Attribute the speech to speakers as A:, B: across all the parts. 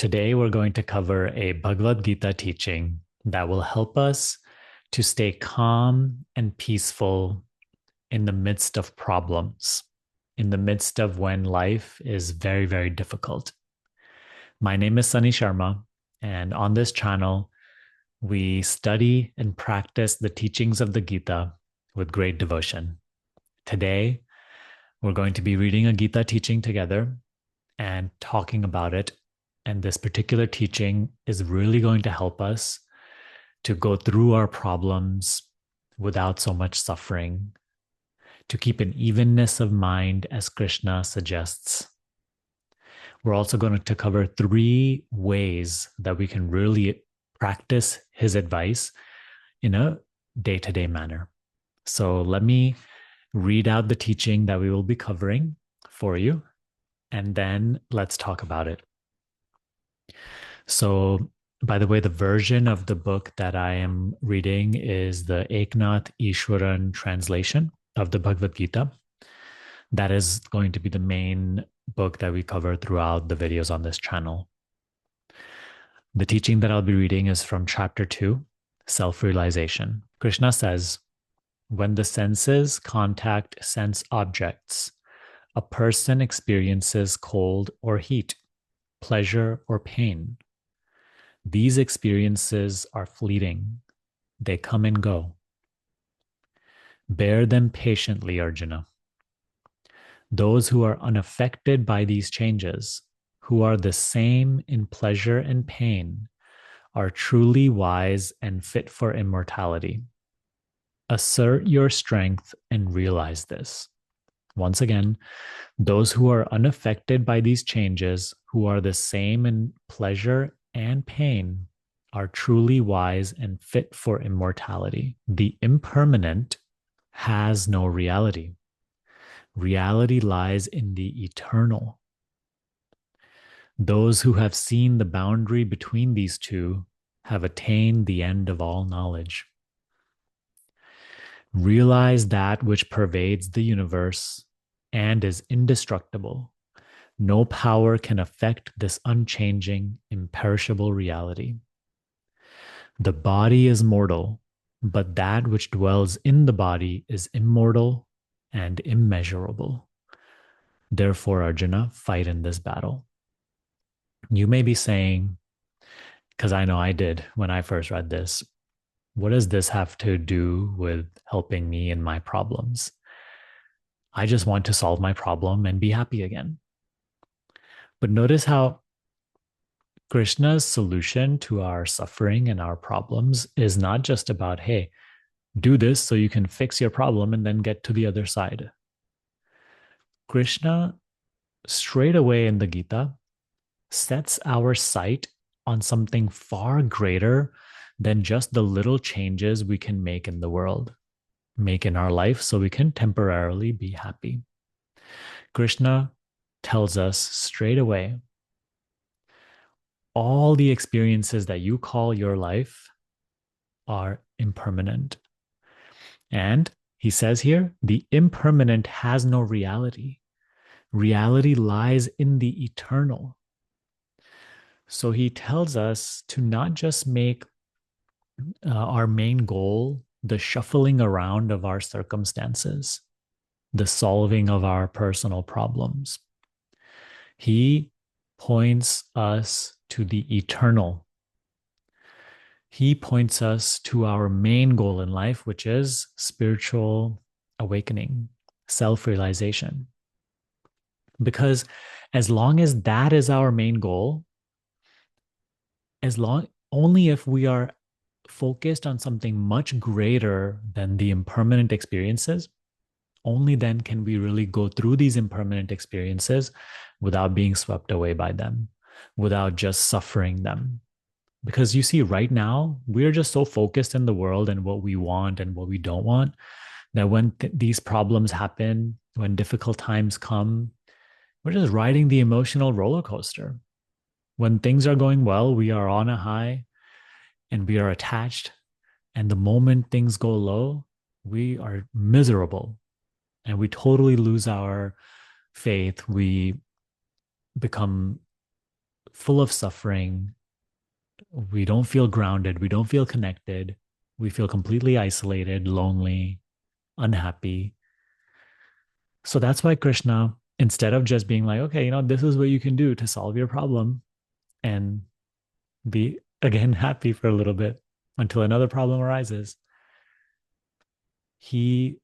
A: Today, we're going to cover a Bhagavad Gita teaching that will help us to stay calm and peaceful in the midst of problems, in the midst of when life is very, very difficult. My name is Sunny Sharma, and on this channel, we study and practice the teachings of the Gita with great devotion. Today, we're going to be reading a Gita teaching together and talking about it. And this particular teaching is really going to help us to go through our problems without so much suffering, to keep an evenness of mind, as Krishna suggests. We're also going to cover 3 ways that we can really practice his advice in a day-to-day manner. So let me read out the teaching that we will be covering for you, and then let's talk about it. So, by the way, the version of the book that I am reading is the Eknath Easwaran translation of the Bhagavad Gita. That is going to be the main book that we cover throughout the videos on this channel. The teaching that I'll be reading is from chapter 2, Self-Realization. Krishna says, when the senses contact sense objects, a person experiences cold or heat, pleasure or pain. These experiences are fleeting. They come and go. Bear them patiently, Arjuna. Those who are unaffected by these changes, who are the same in pleasure and pain, are truly wise and fit for immortality. Assert your strength and realize this. Once again, those who are unaffected by these changes, who are the same in pleasure and pain, are truly wise and fit for immortality. The impermanent has no reality. Reality lies in the eternal. Those who have seen the boundary between these two have attained the end of all knowledge. Realize that which pervades the universe and is indestructible. No power can affect this unchanging, imperishable reality. The body is mortal, but that which dwells in the body is immortal and immeasurable. Therefore, Arjuna, fight in this battle. You may be saying, because I know I did when I first read this, what does this have to do with helping me in my problems? I just want to solve my problem and be happy again. But notice how Krishna's solution to our suffering and our problems is not just about, hey, do this so you can fix your problem and then get to the other side. Krishna, straight away in the Gita, sets our sight on something far greater than just the little changes we can make in the world, make in our life so we can temporarily be happy. Krishna tells us straight away, all the experiences that you call your life are impermanent. And he says here, the impermanent has no reality. Reality lies in the eternal. So he tells us to not just make our main goal the shuffling around of our circumstances, the solving of our personal problems. He points us to the eternal. He points us to our main goal in life, which is spiritual awakening, self-realization. Because as long as that is our main goal, only if we are focused on something much greater than the impermanent experiences, only then can we really go through these impermanent experiences without being swept away by them, without just suffering them. Because you see, right now, we're just so focused in the world and what we want and what we don't want, that when these problems happen, when difficult times come, we're just riding the emotional roller coaster. When things are going well, we are on a high and we are attached. And the moment things go low, we are miserable and we totally lose our faith. We become full of suffering. We don't feel grounded. We don't feel connected. We feel completely isolated, lonely, unhappy. So that's why Krishna, instead of just being like, okay, this is what you can do to solve your problem and be again happy for a little bit until another problem arises, he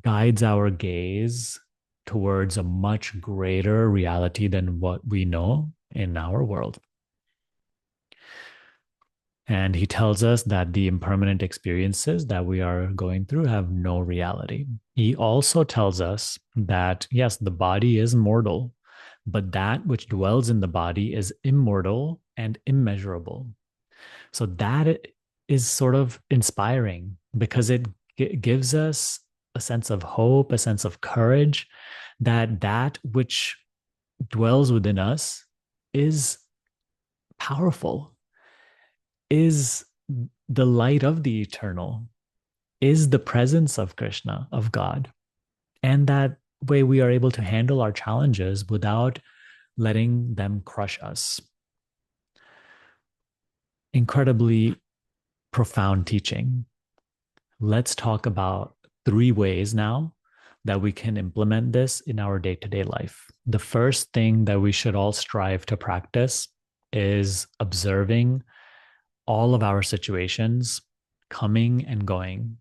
A: guides our gaze towards a much greater reality than what we know in our world. And he tells us that the impermanent experiences that we are going through have no reality. He also tells us that, yes, the body is mortal, but that which dwells in the body is immortal and immeasurable. So that is sort of inspiring because it gives us a sense of hope, a sense of courage that that which dwells within us is powerful, is the light of the eternal, is the presence of Krishna, of God. And that way we are able to handle our challenges without letting them crush us. Incredibly profound teaching. Let's talk about 3 ways now that we can implement this in our day-to-day life. The first thing that we should all strive to practice is observing all of our situations coming and going.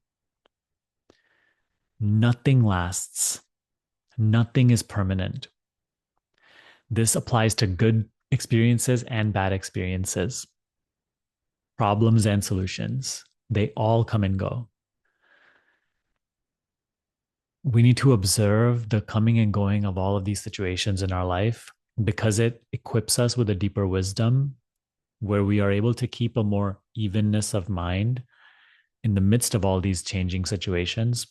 A: Nothing lasts. Nothing is permanent. This applies to good experiences and bad experiences, problems and solutions. They all come and go. We need to observe the coming and going of all of these situations in our life because it equips us with a deeper wisdom where we are able to keep a more evenness of mind in the midst of all these changing situations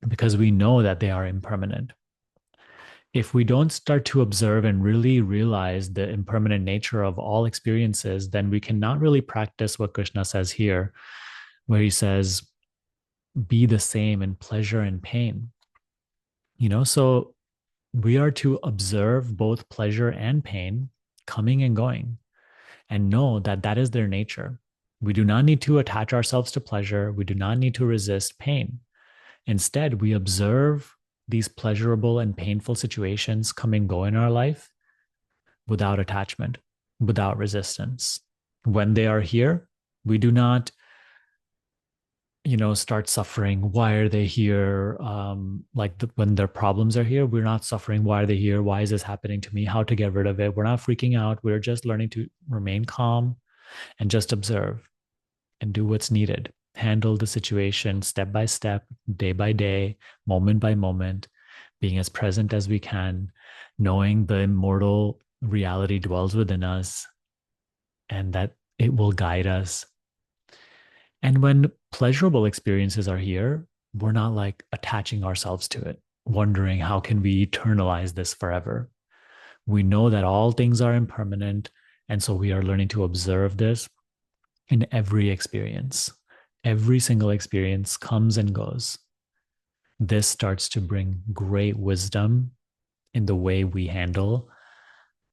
A: because we know that they are impermanent. If we don't start to observe and really realize the impermanent nature of all experiences, then we cannot really practice what Krishna says here, where he says, be the same in pleasure and pain. So we are to observe both pleasure and pain coming and going and know that that is their nature. We do not need to attach ourselves to pleasure. We do not need to resist pain. Instead, we observe these pleasurable and painful situations come and go in our life without attachment, without resistance. When they are here, we do not, start suffering. Why are they here? When their problems are here, we're not suffering. Why are they here? Why is this happening to me? How to get rid of it? We're not freaking out. We're just learning to remain calm and just observe and do what's needed. Handle the situation step by step, day by day, moment by moment, being as present as we can, knowing the immortal reality dwells within us and that it will guide us. And when pleasurable experiences are here, we're not like attaching ourselves to it, wondering how can we eternalize this forever. We know that all things are impermanent. And so we are learning to observe this in every experience. Every single experience comes and goes. This starts to bring great wisdom in the way we handle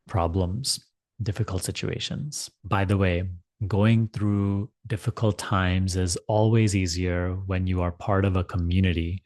A: problems, difficult situations. By the way, going through difficult times is always easier when you are part of a community.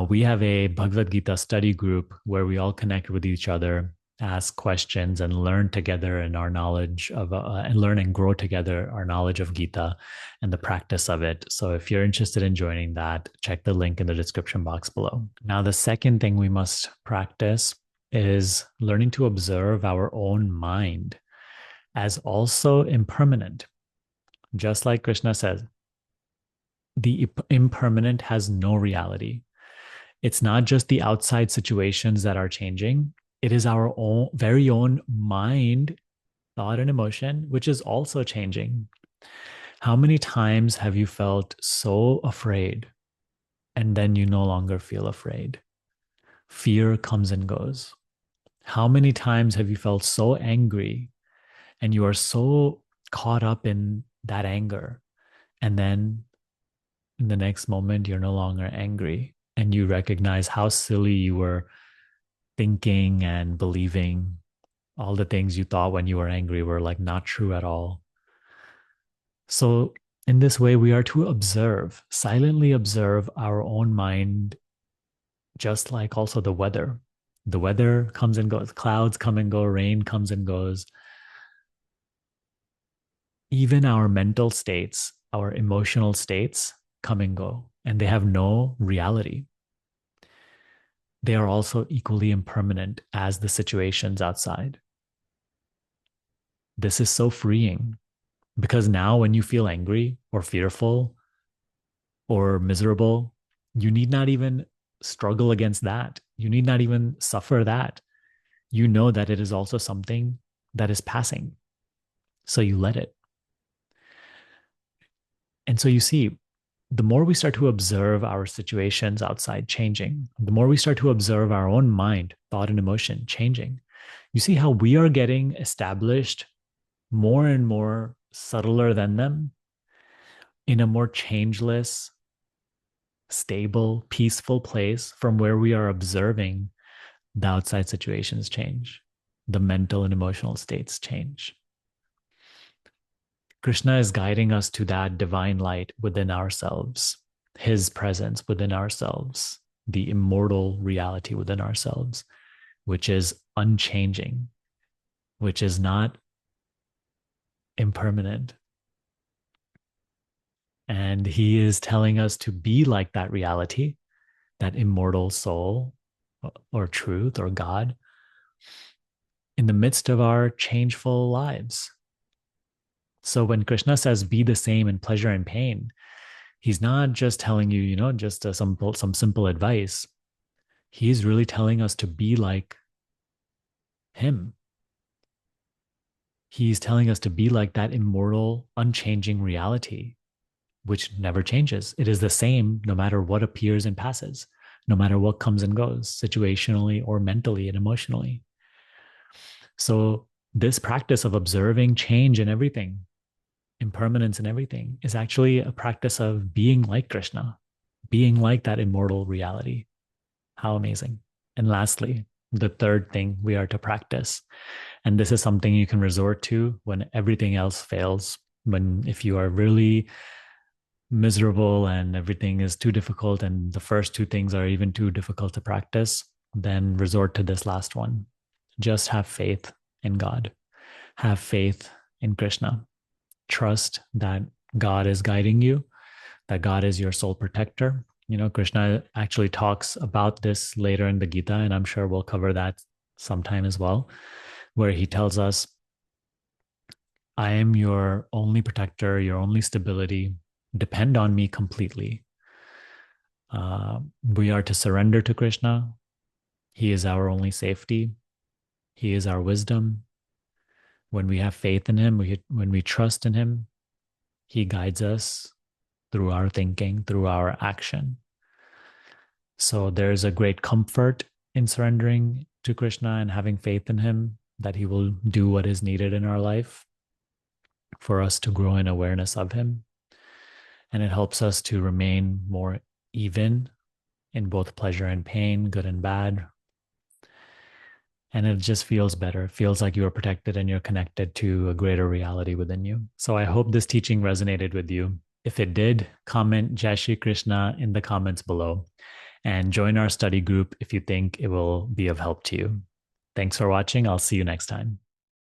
A: We have a Bhagavad Gita study group where we all connect with each other, ask questions, and learn together in our knowledge of, and learn and grow together our knowledge of Gita and the practice of it. So if you're interested in joining that, check the link in the description box below. Now, the second thing we must practice is learning to observe our own mind as also impermanent. Just like Krishna says, the impermanent has no reality. It's not just the outside situations that are changing. It is our own very own mind, thought, and emotion, which is also changing. How many times have you felt so afraid and then you no longer feel afraid? Fear comes and goes. How many times have you felt so angry and you are so caught up in that anger? And then in the next moment, you're no longer angry and you recognize how silly you were thinking and believing. All the things you thought when you were angry were like not true at all. So, in this way, we are to observe, silently observe our own mind, just like also the weather. The weather comes and goes, clouds come and go, rain comes and goes. Even our mental states, our emotional states come and go, and they have no reality. They are also equally impermanent as the situations outside. This is so freeing because now, when you feel angry or fearful or miserable, you need not even struggle against that. You need not even suffer that. You know that it is also something that is passing. So you let it. And so you see, the more we start to observe our situations outside changing, the more we start to observe our own mind, thought, and emotion changing, you see how we are getting established more and more subtler than them in a more changeless, stable, peaceful place from where we are observing the outside situations change, the mental and emotional states change. Krishna is guiding us to that divine light within ourselves, his presence within ourselves, the immortal reality within ourselves, which is unchanging, which is not impermanent. And he is telling us to be like that reality, that immortal soul or truth or God in the midst of our changeful lives. So when Krishna says be the same in pleasure and pain, he's not just telling you, just some simple advice. He's really telling us to be like him. He's telling us to be like that immortal, unchanging reality, which never changes. It is the same no matter what appears and passes, no matter what comes and goes, situationally or mentally and emotionally. So, this practice of observing change in everything, impermanence in everything, is actually a practice of being like Krishna, being like that immortal reality. How amazing. And lastly, the third thing we are to practice, and this is something you can resort to when everything else fails, if you are really miserable and everything is too difficult and the first two things are even too difficult to practice, then resort to this last one. Just have faith in God. Have faith in Krishna. Trust that God is guiding you, that God is your sole protector. Krishna actually talks about this later in the Gita, and I'm sure we'll cover that sometime as well, where he tells us, I am your only protector, your only stability. Depend on me completely. We are to surrender to Krishna. He is our only safety. He is our wisdom. When we have faith in him, when we trust in him, he guides us through our thinking, through our action. So there's a great comfort in surrendering to Krishna and having faith in him that he will do what is needed in our life for us to grow in awareness of him. And it helps us to remain more even in both pleasure and pain, good and bad. And it just feels better. It feels like you are protected and you're connected to a greater reality within you. So I hope this teaching resonated with you. If it did, comment Jai Shri Krishna in the comments below and join our study group if you think it will be of help to you. Thanks for watching. I'll see you next time.